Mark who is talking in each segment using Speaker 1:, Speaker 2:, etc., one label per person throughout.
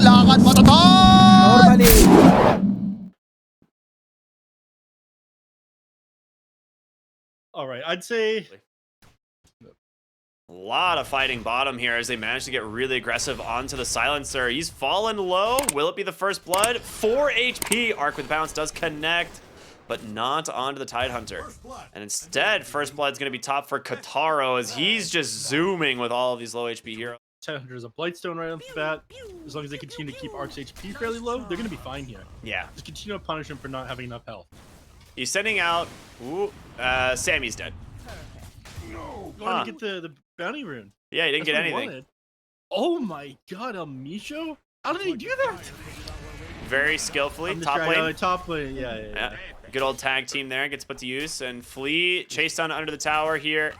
Speaker 1: lakad matatag!
Speaker 2: Normally.
Speaker 3: All right, I'd say
Speaker 4: A lot of fighting bottom here as they manage to get really aggressive onto the silencer. He's fallen low. Will it be the first blood? 4 HP. Arc with bounce does connect, but not onto the Tidehunter. And instead, first blood's going to be top for Kataro as he's just zooming with all of these low HP heroes.
Speaker 3: Tidehunter's a Blightstone right off the bat. As long as they continue to keep Arc's HP fairly low, they're going to be fine here.
Speaker 4: Yeah.
Speaker 3: Just continue to punish him for not having enough health.
Speaker 4: He's sending out... Ooh, Sammy's dead.
Speaker 3: Going to get the bounty rune.
Speaker 4: Yeah, he didn't
Speaker 3: That's
Speaker 4: get
Speaker 3: what he
Speaker 4: anything.
Speaker 3: wanted. Oh my god, El Misho? How did he do that?
Speaker 4: Very skillfully.
Speaker 3: I'm
Speaker 4: Top
Speaker 3: distracted.
Speaker 4: lane.
Speaker 3: Top lane, yeah.
Speaker 4: Yeah. Good old tag team there. Gets put to use. And Flea chased down under the tower here.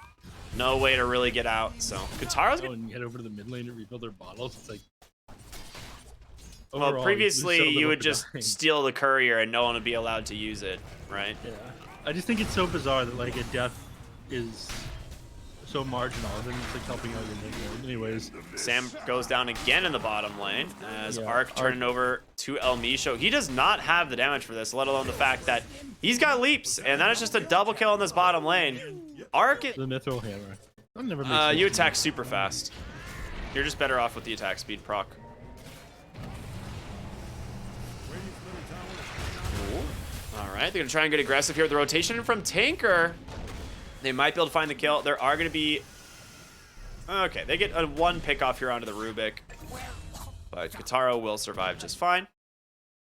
Speaker 4: No way to really get out. So Kataro's
Speaker 3: Go
Speaker 4: gonna...
Speaker 3: and head over to the mid lane and rebuild their bottles. It's like...
Speaker 4: Well,
Speaker 3: overall,
Speaker 4: previously
Speaker 3: we
Speaker 4: you would
Speaker 3: settled
Speaker 4: just
Speaker 3: over the
Speaker 4: steal the courier and no one would be allowed to use it, right?
Speaker 3: Yeah. I just think it's so bizarre that like a death is so marginal, and then it's like helping out your mid lane. Anyways,
Speaker 4: Sam goes down again in the bottom lane as
Speaker 3: Yeah,
Speaker 4: Arc turning over to El Misho. He does not have the damage for this, let alone the fact that he's got leaps, and that is just a double kill in this bottom lane. Arc,
Speaker 3: the Mithril Hammer. That never makes sense
Speaker 4: you
Speaker 3: to me.
Speaker 4: attack super fast. You're just better off with the attack speed proc. All right, they're gonna try and get aggressive here with the rotation from Tanker. They might be able to find the kill. There are gonna be... Okay, they get a 1 pick off here onto the Rubik. But Kataro will survive just fine.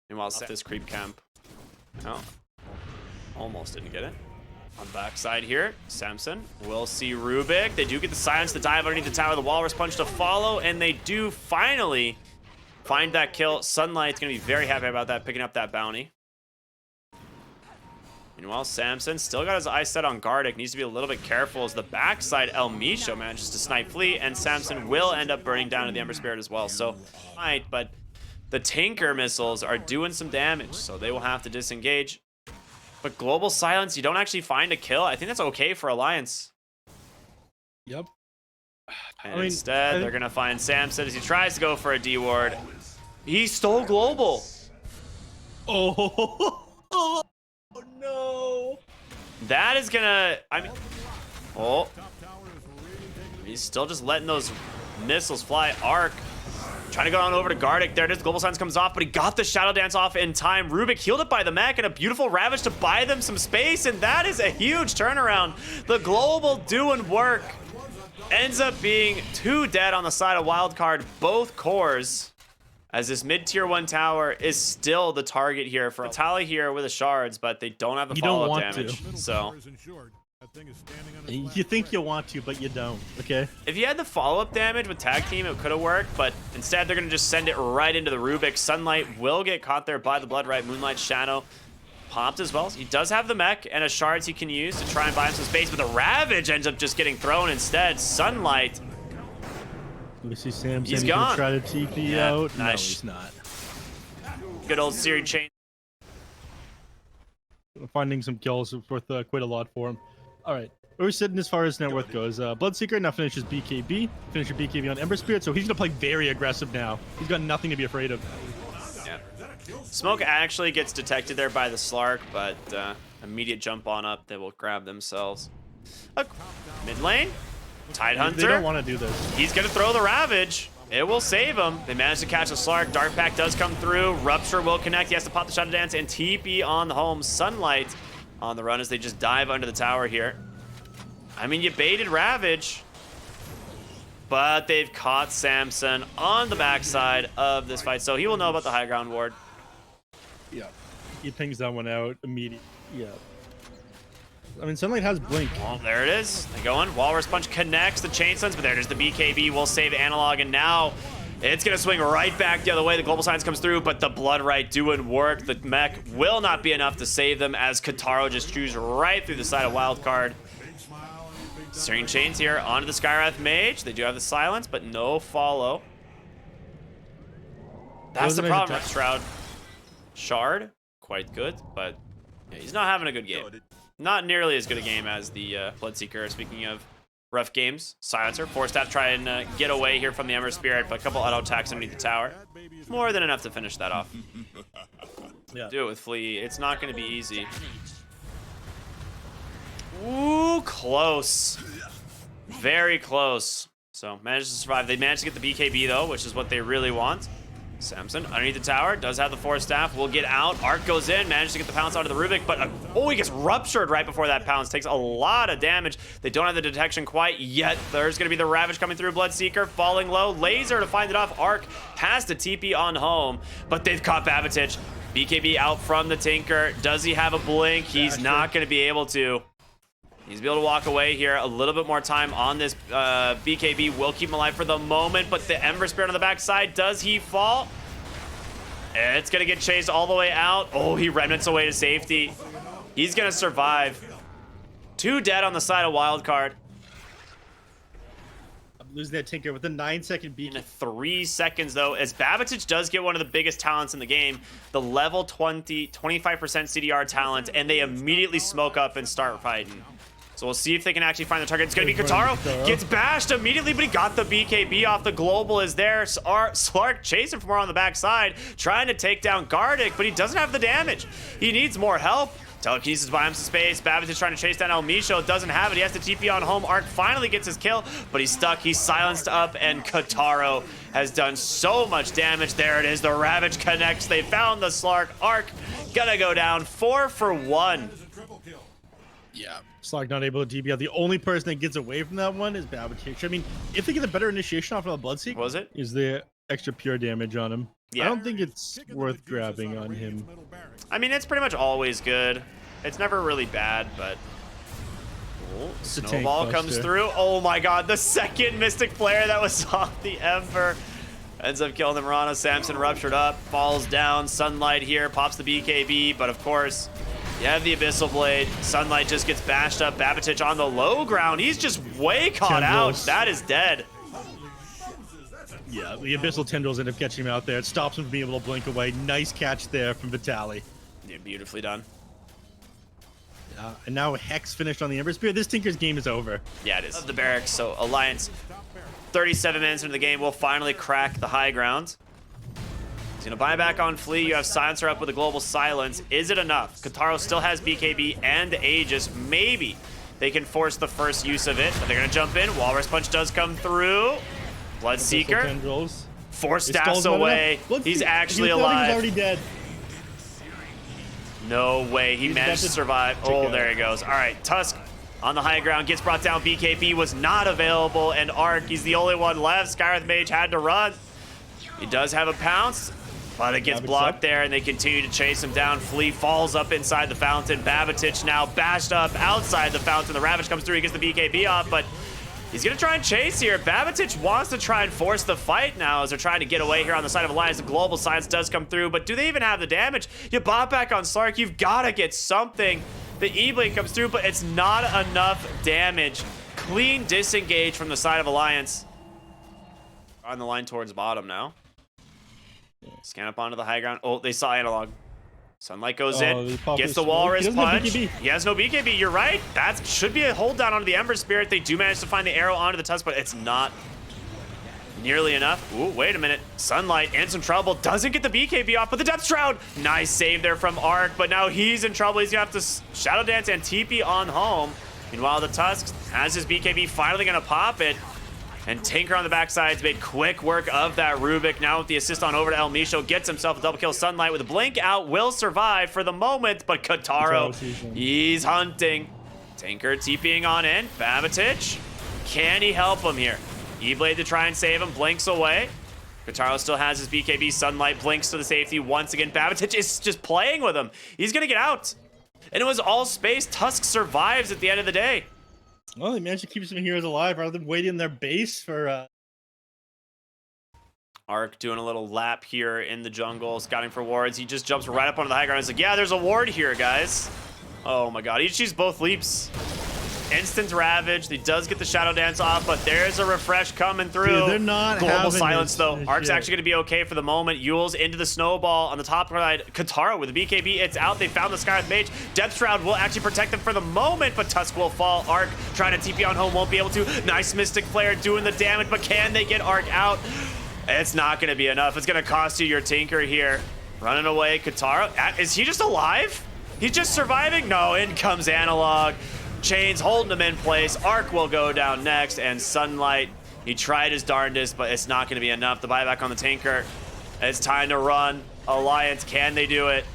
Speaker 4: Meanwhile, this creep camp. Oh, almost didn't get it. On the backside here, Samson will see Rubik. They do get the silence, the dive underneath the tower, the walrus punch to follow, and they do finally find that kill. Sunlight's gonna be very happy about that, picking up that bounty. Meanwhile, Samson still got his eyes set on Gardic. Needs to be a little bit careful as the backside El Misho manages to snipe Flea, and Samson will end up burning down to the Ember Spirit as well. So, but the Tinker missiles are doing some damage, so they will have to disengage. But Global Silence, you don't actually find a kill. I think that's okay for Alliance.
Speaker 3: Yep.
Speaker 4: And instead, they're going to find Samson as he tries to go for a D-ward. He stole Global.
Speaker 3: Oh, no.
Speaker 4: That is gonna, I mean, oh. He's still just letting those missiles fly. Arc trying to go on over to Gardic. There it is. Global Silence comes off, but he got the Shadow Dance off in time. Rubik healed it by the mech and a beautiful Ravage to buy them some space, and that is a huge turnaround. The Global doing work. Ends up being 2 dead on the side of Wildcard, both cores. As this mid-tier 1 tower is still the target here for Tally here with the shards, but they don't have the follow-up damage. So
Speaker 3: You think you want to, but you don't, okay?
Speaker 4: if you had the follow-up damage with tag team, it could have worked, but instead they're going to just send it right into the Rubik. Sunlight will get caught there by the Blood Right. Moonlight Shadow popped as well. He does have the mech and a shards he can use to try and buy him some space, but the Ravage ends up just getting thrown instead. Sunlight.
Speaker 3: We see Sam
Speaker 4: He's
Speaker 3: saying
Speaker 4: gone.
Speaker 3: try to TP
Speaker 4: Yeah,
Speaker 3: out.
Speaker 4: nice.
Speaker 3: No, he's not.
Speaker 4: Good old Siri chain.
Speaker 3: Finding some kills is worth quite a lot for him. All right, where we're sitting as far as net worth goes. Bloodseeker now finishes BKB. Finish your BKB on Ember Spirit, so he's gonna play very aggressive now. He's got nothing to be afraid of.
Speaker 4: Yeah. Smoke actually gets detected there by the Slark, but immediate jump on up, they will grab themselves. Look, mid lane, Tidehunter.
Speaker 3: They don't want to do this.
Speaker 4: He's gonna throw the Ravage. It will save him. They manage to catch the Slark. Dark Pack does come through. Rupture will connect. He has to pop the Shadow Dance and TP on the home. Sunlight on the run as they just dive under the tower here. I mean, you baited Ravage, but they've caught Samson on the backside of this fight, so he will know about the high ground ward.
Speaker 3: Yeah, he pings that one out immediately. Yeah. I mean, Sunlight has Blink.
Speaker 4: Oh, there it is. They go in. Walrus Punch connects the Chain Suns, but there it is. The BKB will save Analog, and now it's going to swing right back the other way. The Global Silence comes through, but the Blood Right doing work. The mech will not be enough to save them as Kataro just chews right through the side of Wildcard. Searing Chains here onto the Skywrath Mage. They do have the Silence, but no follow. That's the problem with Shroud. Shard, quite good, but yeah, he's not having a good game. Not nearly as good a game as the Bloodseeker, speaking of Rough games. Silencer. Force Staff try and get away here from the Ember Spirit, but a couple auto attacks underneath the tower. More than enough to finish that off.
Speaker 3: Yeah.
Speaker 4: Do it with Flea. It's not going to be easy. Ooh, close. Very close. So, managed to survive. They managed to get the BKB, though, which is what they really want. Samson, underneath the tower, does have the Force Staff. Will get out. Arc goes in, manages to get the pounce onto the Rubik, but oh, he gets ruptured right before that pounce. Takes a lot of damage. They don't have the detection quite yet. There's going to be the Ravage coming through. Bloodseeker falling low. Laser to find it off. Arc has to TP on home, but they've caught Babatich. BKB out from the Tinker. Does he have a blink? He's not going to be able to. He's able to walk away here. A little bit more time on this BKB will keep him alive for the moment, but the Ember Spirit on the backside, does he fall? It's going to get chased all the way out. Oh, he remnants away to safety. He's going to survive. 2 dead on the side of Wildcard.
Speaker 3: I'm losing that Tinker with a 9-second beat.
Speaker 4: In 3 seconds, though, as Babatich does get one of the biggest talents in the game, the level 25% CDR talent, and they immediately smoke up and start fighting. So we'll see if they can actually find the target. It's going to be Kataro. Gets bashed immediately, but he got the BKB off. The global is there. Slark chasing from around the backside, trying to take down Gardic, but he doesn't have the damage. He needs more help. Telekinesis buys him some space. Babbage is trying to chase down El Micho. Doesn't have it. He has to TP on home. Arc finally gets his kill, but he's stuck. He's silenced up, and Kataro has done so much damage. There it is. The Ravage connects. They found the Slark. Arc gonna go down 4 for 1.
Speaker 3: Yeah. Slark not able to DB out. The only person that gets away from that one is Babatich. I mean, if they get a better initiation off of the Bloodseeker,
Speaker 4: Was it?
Speaker 3: is the extra pure damage on him.
Speaker 4: Yeah.
Speaker 3: I don't think it's worth grabbing on him.
Speaker 4: I mean, it's pretty much always good. It's never really bad, but... Oh,
Speaker 3: It's a tank
Speaker 4: Snowball comes
Speaker 3: buster.
Speaker 4: through. Oh my god, the second Mystic Flare that was off the Ember. Ends up killing the Mirana. Samson ruptured up, falls down. Sunlight here, pops the BKB, but of course... You have the Abyssal Blade. Sunlight just gets bashed up. Babatich on the low ground. He's just way caught out. That is dead.
Speaker 3: Yeah, the Abyssal Tendrils end up catching him out there. It stops him from being able to blink away. Nice catch there from Vitaly.
Speaker 4: Yeah, beautifully done.
Speaker 3: And now Hex finished on the Ember Spear. This Tinker's game is over.
Speaker 4: Yeah, it is. Of the barracks, so Alliance, 37 minutes into the game, will finally crack the high ground. He's gonna buy back on Flea. You have Silencer up with a global silence. Is it enough? Kataro still has BKB and Aegis. Maybe they can force the first use of it, but they're gonna jump in. Walrus Punch does come through. Bloodseeker.
Speaker 3: Tendrils.
Speaker 4: Four staffs away. He's actually alive.
Speaker 3: He's already dead.
Speaker 4: No way. He managed to survive. Oh, there he goes. All right, Tusk on the high ground gets brought down. BKB was not available, and Arc, he's the only one left. Skywrath Mage had to run. He does have a pounce, but it gets blocked there, and they continue to chase him down. Flea falls up inside the fountain. Babatich now bashed up outside the fountain. The Ravage comes through. He gets the BKB off, but he's going to try and chase here. Babatich wants to try and force the fight now as they're trying to get away here on the side of Alliance. The global science does come through, but do they even have the damage? You bought back on Slark. You've got to get something. The E-Blade comes through, but it's not enough damage. Clean disengage from the side of Alliance. On the line towards bottom now. Scan up onto the high ground. Oh, they saw Analog. Sunlight goes in, gets the Walrus Punch. He has no BKB, you're right. That should be a hold down onto the Ember Spirit. They do manage to find the arrow onto the Tusk, but it's not nearly enough. Ooh, wait a minute. Sunlight in some trouble. Doesn't get the BKB off, but the Depth Shroud. Nice save there from Arc, but now he's in trouble. He's gonna have to Shadow Dance and TP on home. Meanwhile, the Tusk has his BKB, finally gonna pop it. And Tinker on the backside's made quick work of that Rubik. Now with the assist on over to El Micho, gets himself a double kill. Sunlight with a blink out, will survive for the moment, but Kataro, he's hunting. Tinker TPing on in. Babatich, can he help him here? E-Blade to try and save him, blinks away. Kataro still has his BKB. Sunlight blinks to the safety once again. Babatich is just playing with him. He's gonna get out. And it was all space. Tusk survives at the end of the day.
Speaker 3: Well, they managed to keep some heroes alive rather than waiting in their base for...
Speaker 4: Arc doing a little lap here in the jungle, scouting for wards. He just jumps right up onto the high ground. He's like, yeah, there's a ward here, guys. Oh my god, he achieves both leaps. Instant Ravage. He does get the Shadow Dance off, but there's a refresh coming through.
Speaker 3: Dude, they're not
Speaker 4: Global
Speaker 3: having
Speaker 4: Silence,
Speaker 3: this
Speaker 4: though. Arc's
Speaker 3: shit.
Speaker 4: actually going to be okay for the moment. Yule's into the Snowball on the top side. Katara with the BKB. It's out. They found the Skywrath Mage. Depth Shroud will actually protect them for the moment, but Tusk will fall. Arc trying to TP on home. Won't be able to. Nice Mystic Flare doing the damage, but can they get Arc out? It's not going to be enough. It's going to cost you your Tinker here. Running away, Katara. Is he just alive? He's just surviving? No, in comes Analog. Chains holding him in place. Arc will go down next, and Sunlight, he tried his darndest, but it's not going to be enough. The buyback on the Tinker. It's time to run. Alliance, can they do it?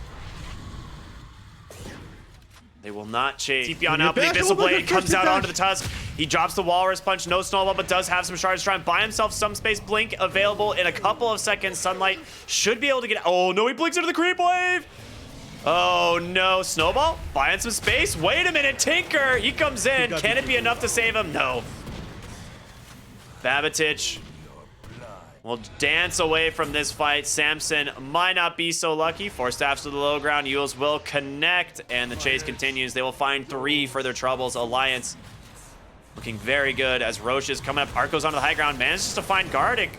Speaker 4: They will not chase. TP on out, but the Abyssal Blade comes out onto the Tusk. He drops the Walrus Punch, no Snowball, but does have some shards. Trying to buy himself some space. Blink available in a couple of seconds. Sunlight should be able to get... Oh, no, he blinks into the creep wave. Oh, no. Snowball buying some space. Wait a minute. Tinker, he comes in. Can it be enough to save him? No. Babatich will dance away from this fight. Samson might not be so lucky. 4 staffs to the low ground. Yules will connect, and the chase continues. They will find 3 for their troubles. Alliance looking very good as Roche is coming up. Arc goes onto the high ground. Manages to find Gardic.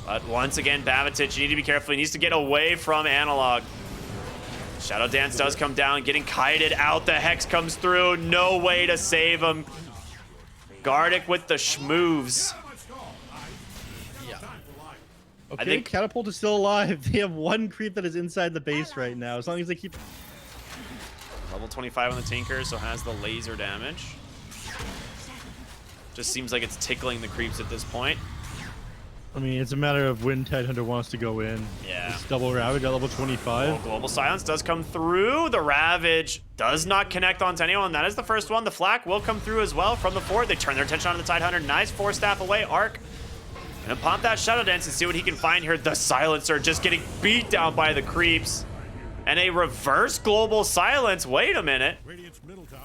Speaker 4: But once again, Babatich, you need to be careful. He needs to get away from Analog. Shadow Dance does come down, getting kited out. The Hex comes through. No way to save him. Gardic with the schmoves.
Speaker 3: Okay,
Speaker 4: I think
Speaker 3: Catapult is still alive. They have 1 creep that is inside the base right now. As long as they keep...
Speaker 4: Level 25 on the Tinker, so has the laser damage. Just seems like it's tickling the creeps at this point.
Speaker 3: I mean, it's a matter of when Tidehunter wants to go in.
Speaker 4: Yeah.
Speaker 3: It's double Ravage at level 25.
Speaker 4: Oh, Global Silence does come through. The Ravage does not connect onto anyone. That is the first one. The Flak will come through as well from the fort. They turn their attention on the Tidehunter. Nice 4 staff away. Arc gonna pop that Shadow Dance and see what he can find here. The Silencer just getting beat down by the creeps. And a reverse Global Silence. Wait a minute.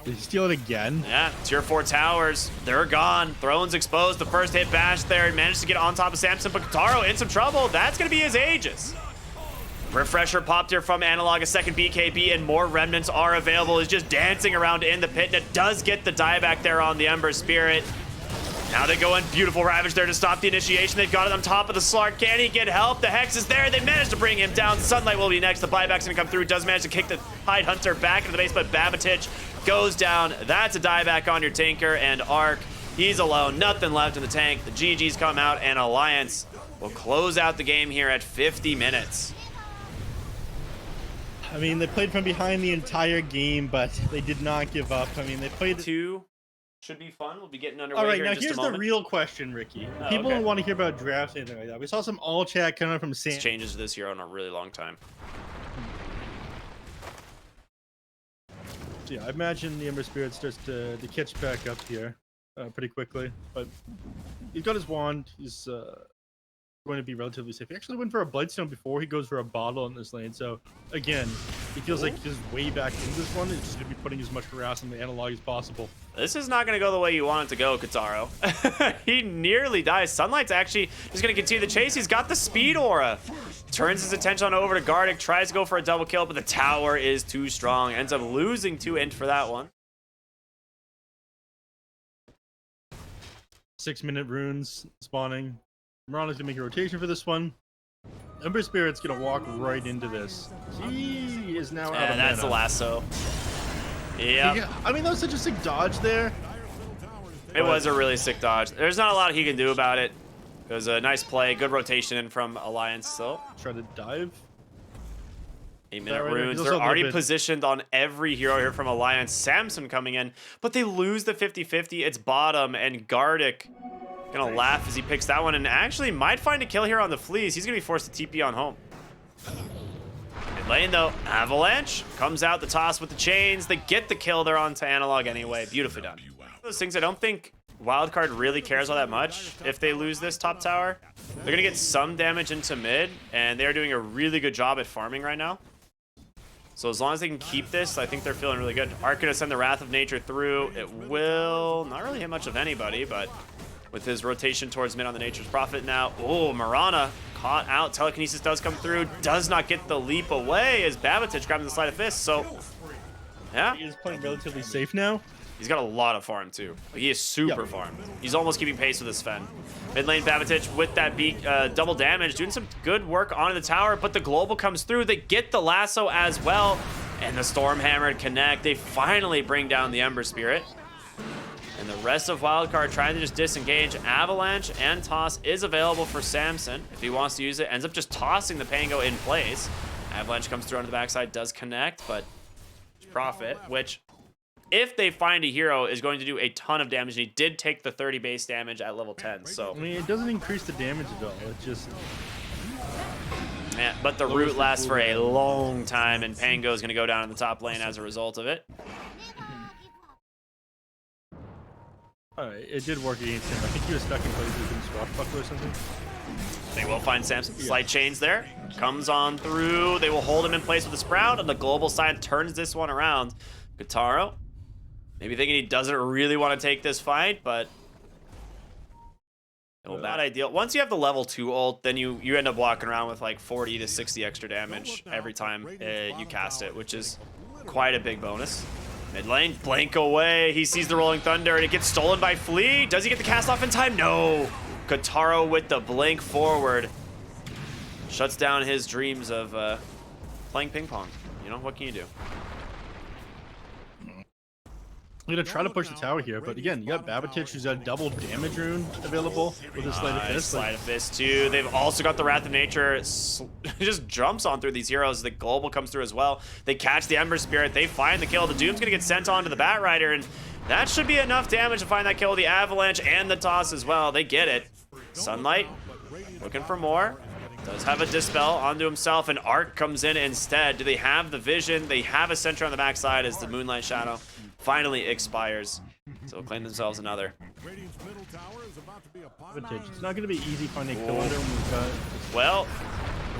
Speaker 3: Did he steal it again?
Speaker 4: Yeah, tier 4 towers. They're gone. Throne's exposed. The first hit bash there. Managed to get on top of Samson, but Kataro in some trouble. That's going to be his Aegis. Refresher popped here from Analog. A second BKB and more remnants are available. He's just dancing around in the pit. And it does get the dieback there on the Ember Spirit. Now they go in. Beautiful Ravage there to stop the initiation. They've got it on top of the Slark. Can he get help? The Hex is there. They managed to bring him down. Sunlight will be next. The buyback's going to come through. Does manage to kick the Tidehunter back into the base, but Babatich goes down. That's a dieback on your Tinker, and Arc, he's alone. Nothing left in the tank. The GGs come out, and Alliance will close out the game here at 50 minutes.
Speaker 3: I mean, they played from behind the entire game, but they did not give up. I mean, they played...
Speaker 4: 2 should be fun. We'll be getting underway
Speaker 3: All right,
Speaker 4: here
Speaker 3: now
Speaker 4: in just
Speaker 3: here's
Speaker 4: a moment.
Speaker 3: the real question, Ricky.
Speaker 4: Oh,
Speaker 3: People
Speaker 4: okay.
Speaker 3: don't want to hear about drafts or anything like that. We saw some all chat coming from Sam.
Speaker 4: This changes this year on a really long time.
Speaker 3: So yeah, I imagine the Ember Spirit starts to catch back up here pretty quickly. But he's got his wand. He's going to be relatively safe. He actually went for a Bloodstone before he goes for a bottle in this lane. So again, he feels like he's way back in this one. He's just going to be putting as much harass on the Analog as possible.
Speaker 4: This is not going to go the way you want it to go, Kataro. He nearly dies. Sunlight's actually just going to continue the chase. He's got the speed aura. Turns his attention on over to Gardic. Tries to go for a double kill, but the tower is too strong. Ends up losing 2 int for that one.
Speaker 3: 6-minute runes spawning. Marana's gonna make a rotation for this one. Ember Spirit's gonna walk right into this. He is now out of
Speaker 4: that's
Speaker 3: mana.
Speaker 4: the lasso. Yeah.
Speaker 3: Yeah, I mean, that was such a sick dodge there.
Speaker 4: It was a really sick dodge. There's not a lot he can do about it. It was a nice play. Good rotation in from Alliance still.
Speaker 3: Try to dive.
Speaker 4: 8-minute
Speaker 3: right,
Speaker 4: runes.
Speaker 3: he's
Speaker 4: They're
Speaker 3: also a
Speaker 4: already
Speaker 3: bit-
Speaker 4: positioned on every hero here from Alliance. Samson coming in, but they lose the 50-50. It's bottom, and Gardic gonna laugh as he picks that one, and actually might find a kill here on the Fleas. He's gonna be forced to TP on home. Mid lane though, Avalanche comes out the toss with the chains. They get the kill. They're on to Analog anyway. Beautifully done. Those things I don't think Wildcard really cares all that much if they lose this top tower. They're gonna get some damage into mid, and they're doing a really good job at farming right now. So as long as they can keep this, I think they're feeling really good. Arc gonna send the Wrath of Nature through. It will not really hit much of anybody, but with his rotation towards mid on the Nature's Prophet now. Oh, Marana caught out. Telekinesis does come through. Does not get the leap away as Babatich grabbing the Sleight of Fist. So, yeah.
Speaker 3: He is playing relatively safe now.
Speaker 4: He's got a lot of farm too. He is super farm. He's almost keeping pace with his Sven. Mid lane Babatich with that double damage, doing some good work on the tower, but the global comes through. They get the lasso as well, and the Stormhammer connect. They finally bring down the Ember Spirit. And the rest of Wildcard trying to just disengage. Avalanche and Toss is available for Samson if he wants to use it. Ends up just tossing the Pango in place. Avalanche comes through on the backside, does connect, but Prophet, which if they find a hero is going to do a ton of damage. And he did take the 30 base damage at level 10. So
Speaker 3: I mean, it doesn't increase the damage at all. It just
Speaker 4: but the root lasts for a long time, and Pango is going to go down in the top lane as a result of it.
Speaker 3: Alright, it did work against him. I think he was stuck in place with his swashbuckler or something.
Speaker 4: They will find Samson. Slight chains there. Comes on through. They will hold him in place with a Sprout, and the global side turns this one around. Guitaro, maybe thinking he doesn't really want to take this fight, but not ideal. Once you have the level 2 ult, then you end up walking around with like 40 to 60 extra damage every time you cast it, which is quite a big bonus. Mid lane, blink away. He sees the Rolling Thunder, and it gets stolen by Flea. Does he get the cast off in time? No. Guitaro with the blink forward. Shuts down his dreams of playing ping pong. You know, what can you do?
Speaker 3: I'm gonna try to push the tower here, but again, you got Babatich who's got a double damage rune available with his Sleight of Fist.
Speaker 4: Sleight of Fist too. They've also got the Wrath of Nature. Just jumps on through these heroes. The global comes through as well. They catch the Ember Spirit. They find the kill. The Doom's gonna get sent on to the Bat Rider, and that should be enough damage to find that kill. The Avalanche and the Toss as well. They get it. Sunlight looking for more. Does have a Dispel onto himself, and Arc comes in instead. Do they have the vision? They have a Sentry on the backside as the Moonlight Shadow finally expires. So they'll claim themselves another.
Speaker 3: It's not going to be easy finding a kill under him. We've got...
Speaker 4: Well,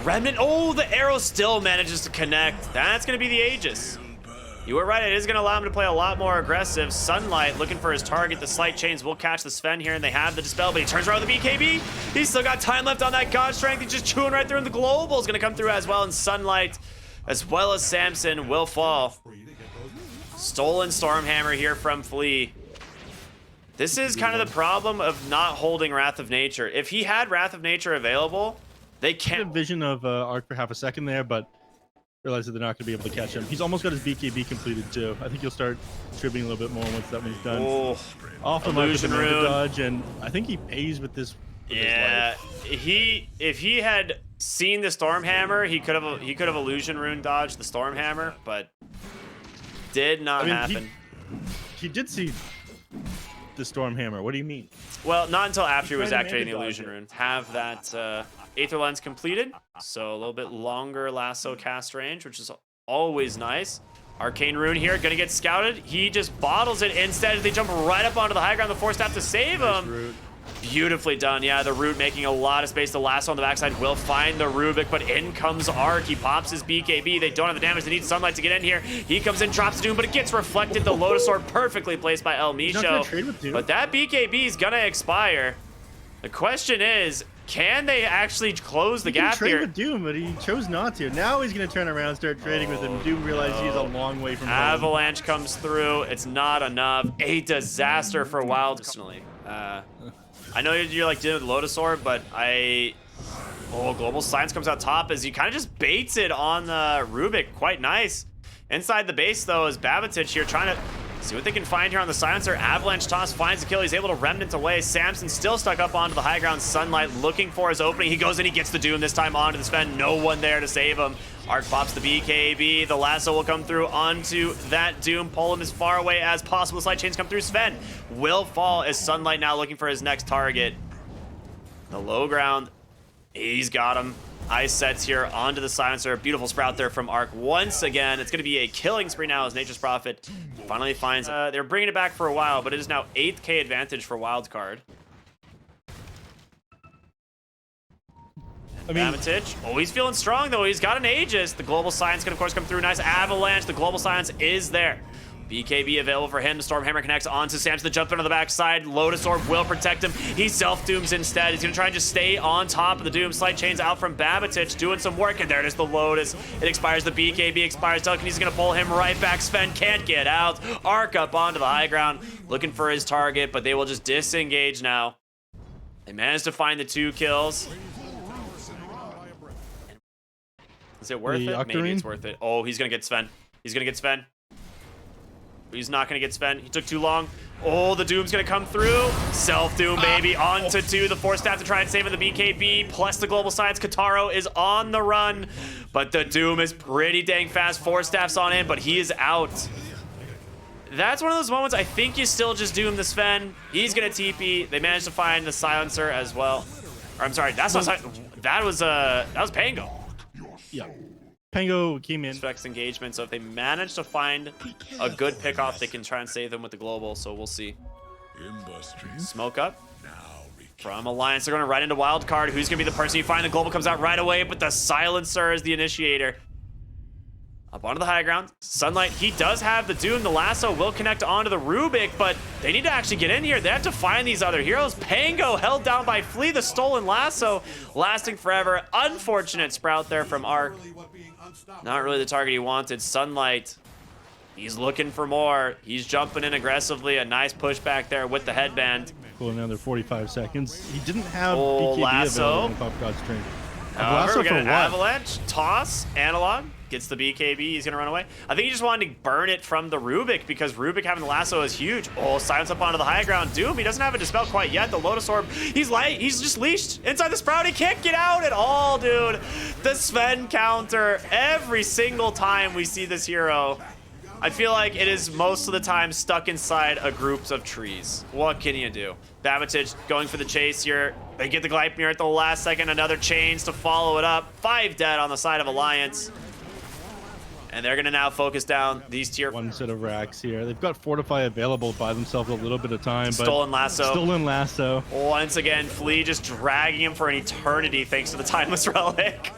Speaker 4: Remnant. Oh, the arrow still manages to connect. That's going to be the Aegis. You were right. It is going to allow him to play a lot more aggressive. Sunlight looking for his target. The Slight Chains will catch the Sven here, and they have the Dispel, but he turns around with the BKB. He's still got time left on that God Strength. He's just chewing right through, and the Global is going to come through as well, and Sunlight, as well as Samson, will fall. Stolen Stormhammer here from Flea. This is kind of the problem of not holding Wrath of Nature. If he had Wrath of Nature available, they can't...
Speaker 3: vision of Arc for half a second there, but realize that they're not going to be able to catch him. He's almost got his BKB completed too. I think he'll start tripping a little bit more once that one's done.
Speaker 4: Oh,
Speaker 3: off the
Speaker 4: Illusion Rune
Speaker 3: dodge, and I think he pays with this.
Speaker 4: Yeah, if he had seen the Stormhammer, he could have Illusion Rune dodged the Stormhammer, but did not happen.
Speaker 3: He did see the Stormhammer. What do you mean?
Speaker 4: Well, not until after he was activating the Illusion Rune. Have that Aether Lens completed, so a little bit longer lasso cast range, which is always nice. Arcane Rune here, gonna get scouted. He just bottles it instead. They jump right up onto the high ground. The Force Staff to save him. Beautifully done. Yeah, the Root making a lot of space. The lasso on the backside will find the Rubik, but in comes Arc. He pops his BKB. They don't have the damage. They need Sunlight to get in here. He comes in, drops Doom, but it gets reflected. The Lotus Sword perfectly placed by El Micho. But that BKB is gonna expire. The question is, can they actually close the gap
Speaker 3: trade
Speaker 4: here?
Speaker 3: With Doom, but he chose not to. Now he's going to turn around and start trading with him. Doom realizes he's a long way from home.
Speaker 4: Avalanche comes through. It's not enough. A disaster for Wild. I know you're like dealing with Lotus Orb, but Global Science comes out top as he kind of just baits it on the Rubik. Quite nice. Inside the base, though, is Babatich here trying to see what they can find here on the Silencer. Avalanche Toss finds the kill. He's able to Remnant away. Samson still stuck up onto the high ground. Sunlight looking for his opening. He goes in, he gets the Doom this time onto the Sven. No one there to save him. Arc pops the BKB. The lasso will come through onto that Doom. Pull him as far away as possible. Slight Chains come through. Sven will fall as Sunlight now looking for his next target. The low ground. He's got him. Ice sets here onto the Silencer. Beautiful Sprout there from Arc once again. It's going to be a killing spree now as Nature's Prophet finally finds it. They're bringing it back for a while, but it is now 8K advantage for Wildcard. Babatich. Oh, he's feeling strong, though. He's got an Aegis. The Global Science can, of course, come through. Nice Avalanche. The Global Science is there. BKB available for him. The Stormhammer connects onto Samson. The jump in on the backside. Lotus Orb will protect him. He self-dooms instead. He's going to try and just stay on top of the Doom. Slight chains out from Babatich doing some work. And there it is, the Lotus. It expires. The BKB expires. Telekinesis is going to pull him right back. Sven can't get out. Arc up onto the high ground looking for his target, but they will just disengage now. They managed to find the 2 kills. Is it worth it? Maybe it's worth it. Oh, he's going to get Sven. He's going to get Sven. He's not going to get Sven. He took too long. Oh, the Doom's going to come through. Self-Doom, baby. Onto 2. The Force Staff to try and save him. The BKB plus the Global Science. Kataro is on the run, but the Doom is pretty dang fast. Force Staff's on him, but he is out. That's one of those moments I think you still just Doom the Sven. He's going to TP. They managed to find the Silencer as well. Or, I'm sorry. That's not... That was Pango.
Speaker 3: Yeah. Pango came in.
Speaker 4: Specs engagement, so if they manage to find a good pickoff, they can try and save them with the global, so we'll see. Smoke up from Alliance. They're going to right into Wildcard. Who's going to be the person you find? The global comes out right away, but the Silencer is the initiator. Up onto the high ground. Sunlight, he does have the Doom. The lasso will connect onto the Rubik, but they need to actually get in here. They have to find these other heroes. Pango held down by Flea, the stolen lasso, lasting forever. Unfortunate Sprout there from Arc. Not really the target he wanted. Sunlight, he's looking for more. He's jumping in aggressively. A nice pushback there with the headband.
Speaker 3: Cool, another 45 seconds. He didn't have
Speaker 4: Oh,
Speaker 3: BKB
Speaker 4: lasso.
Speaker 3: available in Pop God's Train.
Speaker 4: However, we got an
Speaker 3: what?
Speaker 4: avalanche, toss, analog, gets the BKB, he's gonna run away. I think he just wanted to burn it from the Rubik because Rubik having the lasso is huge. Oh, silence up onto the high ground. Doom, he doesn't have a dispel quite yet. The Lotus Orb, he's light, he's just leashed inside the Sprout. He can't get out at all, dude. The Sven counter, every single time we see this hero, I feel like it is most of the time stuck inside a groups of trees. What can you do? Babatich going for the chase here. They get the Gleipnir at the last second. Another chains to follow it up. 5 dead on the side of Alliance. And they're going to now focus down these tier
Speaker 3: 1 set of racks here. They've got Fortify available by themselves a little bit of time.
Speaker 4: Stolen lasso.
Speaker 3: Stolen lasso.
Speaker 4: Once again, Flea just dragging him for an eternity thanks to the Timeless Relic.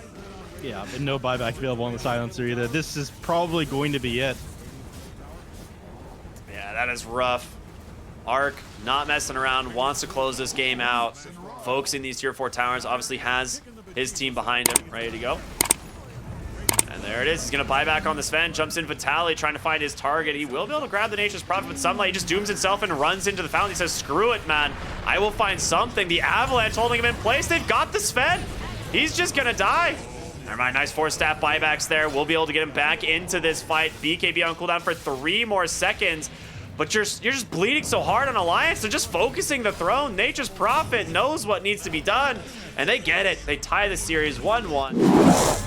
Speaker 3: Yeah, and no buyback available on the Silencer either. This is probably going to be it.
Speaker 4: Yeah, that is rough. Arc, not messing around, wants to close this game out. Focusing these tier 4 towers, obviously has his team behind him, ready to go. And there it is. He's going to buy back on the Sven. Jumps in Vitali, trying to find his target. He will be able to grab the Nature's Prophet, but Sunlight, he just dooms himself and runs into the fountain. He says, screw it, man. I will find something. The Avalanche holding him in place. They've got the Sven. He's just going to die. Never mind. Nice Force Staff buybacks there. We'll be able to get him back into this fight. BKB on cooldown for 3 more seconds. But you're just bleeding so hard on Alliance. They're just focusing the throne. Nature's Prophet knows what needs to be done. And they get it. They tie the series 1-1.